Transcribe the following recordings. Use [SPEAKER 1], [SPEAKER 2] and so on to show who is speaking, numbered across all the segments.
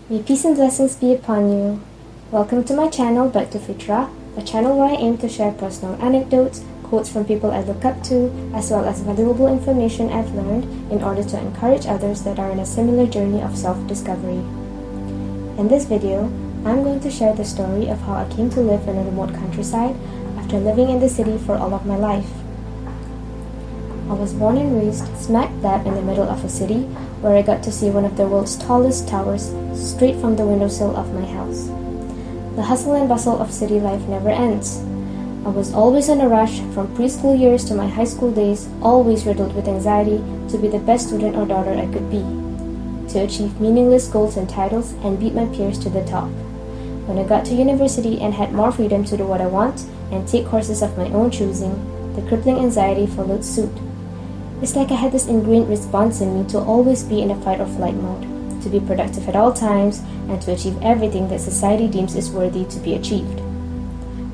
[SPEAKER 1] May peace and blessings be upon you. Welcome to my channel, Back to Fitra, a channel where I aim to share personal anecdotes, quotes from people I look up to, as well as valuable information I've learned in order to encourage others that are in a similar journey of self-discovery. In this video, I'm going to share the story of how I came to live in a remote countryside after living in the city for all of my life. I was born and raised smack dab in the middle of a city where I got to see one of the world's tallest towers straight from the windowsill of my house. The hustle and bustle of city life never ends. I was always in a rush from preschool years to my high school days, always riddled with anxiety to be the best student or daughter I could be, to achieve meaningless goals and titles and beat my peers to the top. When I got to university and had more freedom to do what I want and take courses of my own choosing, the crippling anxiety followed suit. It's like I had this ingrained response in me to always be in a fight or flight mode, to be productive at all times, and to achieve everything that society deems is worthy to be achieved.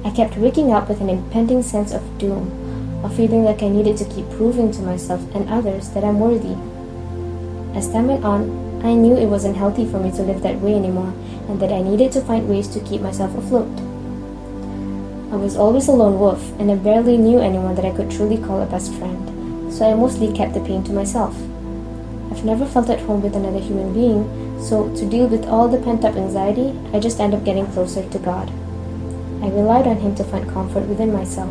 [SPEAKER 1] I kept waking up with an impending sense of doom, of feeling like I needed to keep proving to myself and others that I'm worthy. As time went on, I knew it wasn't healthy for me to live that way anymore, and that I needed to find ways to keep myself afloat. I was always a lone wolf, and I barely knew anyone that I could truly call a best friend, so I mostly kept the pain to myself. I've never felt at home with another human being, so to deal with all the pent-up anxiety, I just end up getting closer to God. I relied on Him to find comfort within myself.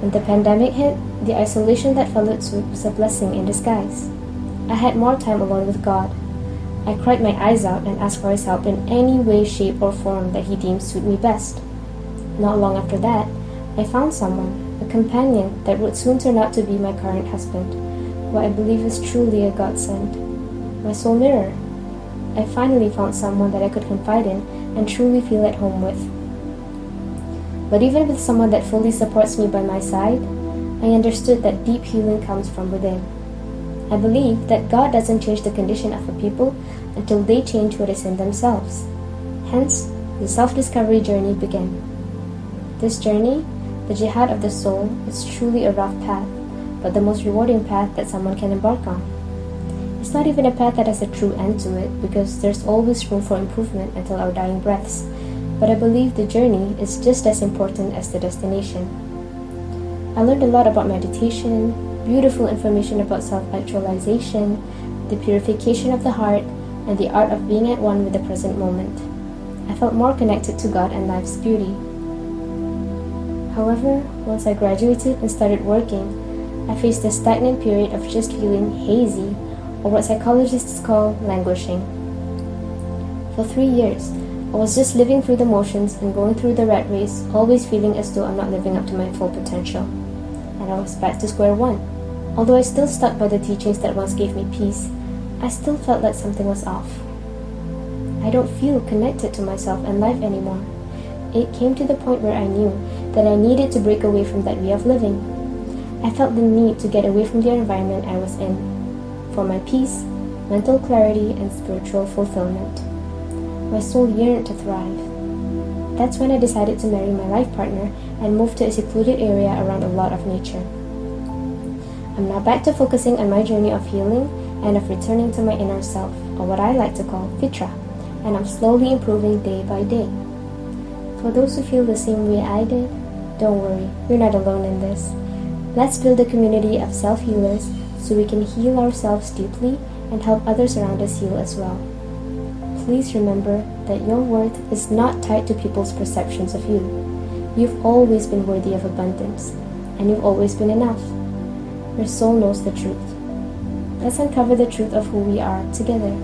[SPEAKER 1] When the pandemic hit, the isolation that followed suit was a blessing in disguise. I had more time alone with God. I cried my eyes out and asked for His help in any way, shape, or form that He deemed suit me best. Not long after that, I found someone, a companion that would soon turn out to be my current husband, who I believe is truly a godsend. My soul mirror. I finally found someone that I could confide in and truly feel at home with. But even with someone that fully supports me by my side, I understood that deep healing comes from within. I believe that God doesn't change the condition of a people until they change what is in themselves. Hence, the self-discovery journey began. This journey, the jihad of the soul, is truly a rough path, but the most rewarding path that someone can embark on. It's not even a path that has a true end to it, because there's always room for improvement until our dying breaths, but I believe the journey is just as important as the destination. I learned a lot about meditation, beautiful information about self-actualization, the purification of the heart, and the art of being at one with the present moment. I felt more connected to God and life's beauty. However, once I graduated and started working, I faced a stagnant period of just feeling hazy, or what psychologists call languishing. For 3 years, I was just living through the motions and going through the rat race, always feeling as though I'm not living up to my full potential. And I was back to square one. Although I still stuck by the teachings that once gave me peace, I still felt like something was off. I don't feel connected to myself and life anymore. It came to the point where I knew that I needed to break away from that way of living. I felt the need to get away from the environment I was in, for my peace, mental clarity, and spiritual fulfillment. My soul yearned to thrive. That's when I decided to marry my life partner and move to a secluded area around a lot of nature. I'm now back to focusing on my journey of healing and of returning to my inner self, or what I like to call Fitra, and I'm slowly improving day by day. For those who feel the same way I did, don't worry, you're not alone in this. Let's build a community of self-healers so we can heal ourselves deeply and help others around us heal as well. Please remember that your worth is not tied to people's perceptions of you. You've always been worthy of abundance, and you've always been enough. Your soul knows the truth. Let's uncover the truth of who we are together.